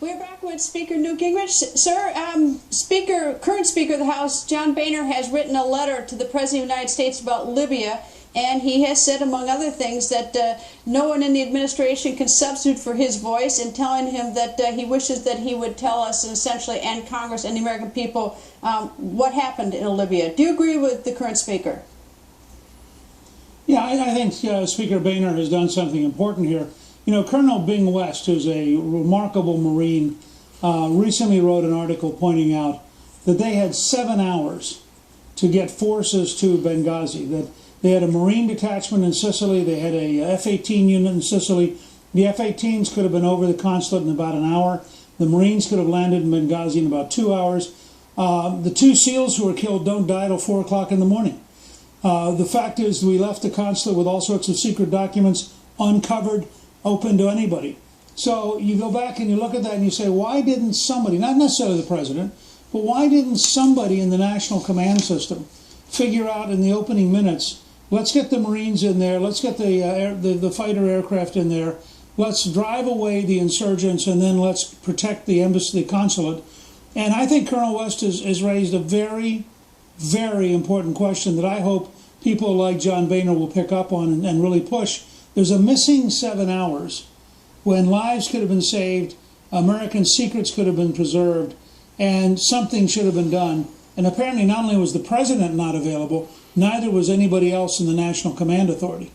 We're back with Speaker Newt Gingrich. Sir, current Speaker of the House, John Boehner, has written a letter to the President of the United States about Libya, and he has said, among other things, that no one in the administration can substitute for his voice, and telling him that he wishes that he would tell us, and essentially, and Congress and the American people, what happened in Libya. Do you agree with the current Speaker? Yeah, I think Speaker Boehner has done something important here. You know, Colonel Bing West, who's a remarkable Marine, recently wrote an article pointing out that they had 7 hours to get forces to Benghazi, that they had a Marine detachment in Sicily, they had a F-18 unit in Sicily. The F-18s could have been over the consulate in about an hour. The Marines could have landed in Benghazi in about 2 hours. The 2 SEALs who were killed don't die till 4 o'clock in the morning. The fact is we left the consulate with all sorts of secret documents uncovered, open to anybody. So you go back and you look at that and you say, why didn't somebody, not necessarily the president, but why didn't somebody in the national command system figure out in the opening minutes, let's get the Marines in there, let's get the fighter aircraft in there, let's drive away the insurgents, and then let's protect the embassy, the consulate. And I think Colonel West has raised a very, very important question that I hope people like John Boehner will pick up on and really push. There's a missing 7 hours when lives could have been saved, American secrets could have been preserved, and something should have been done. And apparently not only was the president not available, neither was anybody else in the National Command Authority.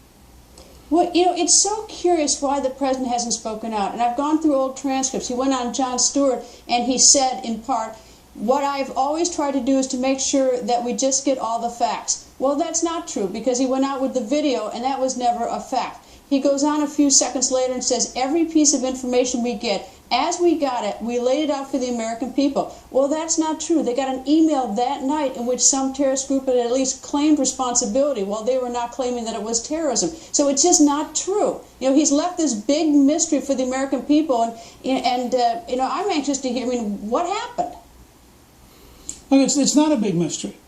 Well, you know, it's so curious why the president hasn't spoken out. And I've gone through old transcripts. He went on Jon Stewart and he said, in part, what I've always tried to do is to make sure that we just get all the facts. Well, that's not true, because he went out with the video and that was never a fact. He goes on a few seconds later and says, every piece of information we get, as we got it, we laid it out for the American people. Well, that's not true. They got an email that night in which some terrorist group had at least claimed responsibility while they were not claiming that it was terrorism. So it's just not true. You know, he's left this big mystery for the American people, and you know, I'm anxious to hear, I mean, what happened? Well, it's not a big mystery.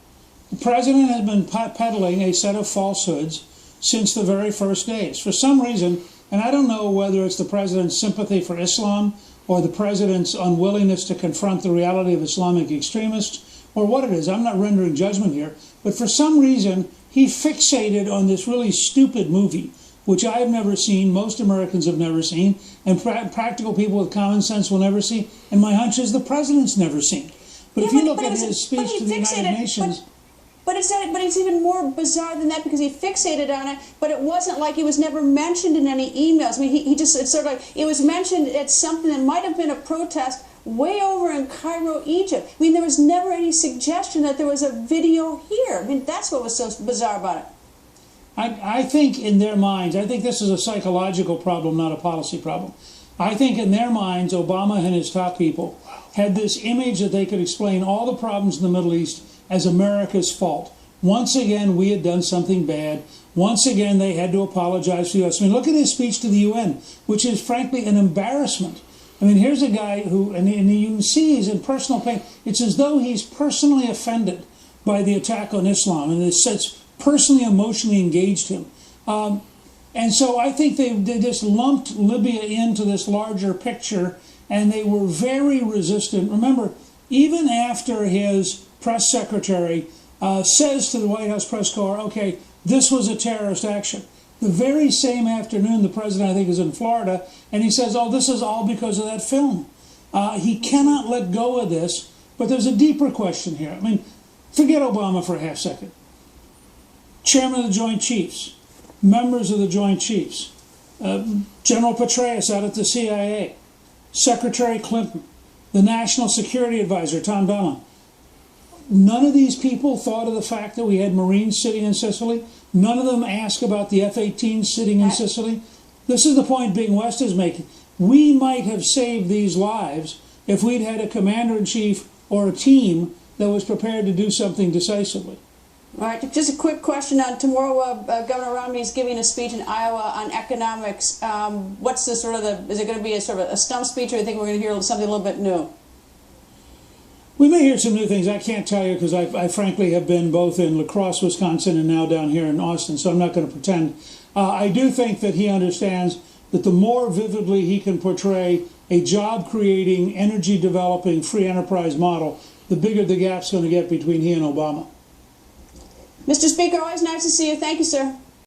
The president has been peddling a set of falsehoods since the very first days. For some reason, and I don't know whether it's the president's sympathy for Islam or the president's unwillingness to confront the reality of Islamic extremists or what it is, I'm not rendering judgment here, but for some reason he fixated on this really stupid movie, which I have never seen, most Americans have never seen, and practical people with common sense will never see, and my hunch is the president's never seen. But if you look at his speech to the United Nations... But it's even more bizarre than that, because he fixated on it, but it wasn't like it was never mentioned in any emails. I mean, it's sort of like, it was mentioned at something that might have been a protest way over in Cairo, Egypt. I mean, there was never any suggestion that there was a video here. I mean, that's what was so bizarre about it. I think in their minds, I think this is a psychological problem, not a policy problem. I think in their minds, Obama and his top people had this image that they could explain all the problems in the Middle East as America's fault. Once again, we had done something bad. Once again, they had to apologize to the U.S. I mean, look at his speech to the UN, which is frankly an embarrassment. I mean, here's a guy who, and you can see he's in personal pain. It's as though he's personally offended by the attack on Islam, and it's personally, emotionally engaged him. And so I think they just lumped Libya into this larger picture, and they were very resistant. Remember, even after his press secretary says to the White House press corps, okay, this was a terrorist action. The very same afternoon, the president, I think, is in Florida, and he says, oh, this is all because of that film. He cannot let go of this, but there's a deeper question here. I mean, forget Obama for a half second. Chairman of the Joint Chiefs, members of the Joint Chiefs, General Petraeus out at the CIA, Secretary Clinton, the National Security Advisor, Tom Donilon. None of these people thought of the fact that we had Marines sitting in Sicily. None of them asked about the F-18 sitting in Sicily. This is the point Bing West is making. We might have saved these lives if we'd had a commander-in-chief or a team that was prepared to do something decisively. All right, just a quick question. Tomorrow, Governor Romney is giving a speech in Iowa on economics. What's the sort of is it going to be a sort of a stump speech, or do you think we're going to hear something a little bit new? We may hear some new things. I can't tell you, because I frankly have been both in La Crosse, Wisconsin, and now down here in Austin, so I'm not going to pretend. I do think that he understands that the more vividly he can portray a job-creating, energy-developing, free enterprise model, the bigger the gap's going to get between he and Obama. Mr. Speaker, always nice to see you. Thank you, sir.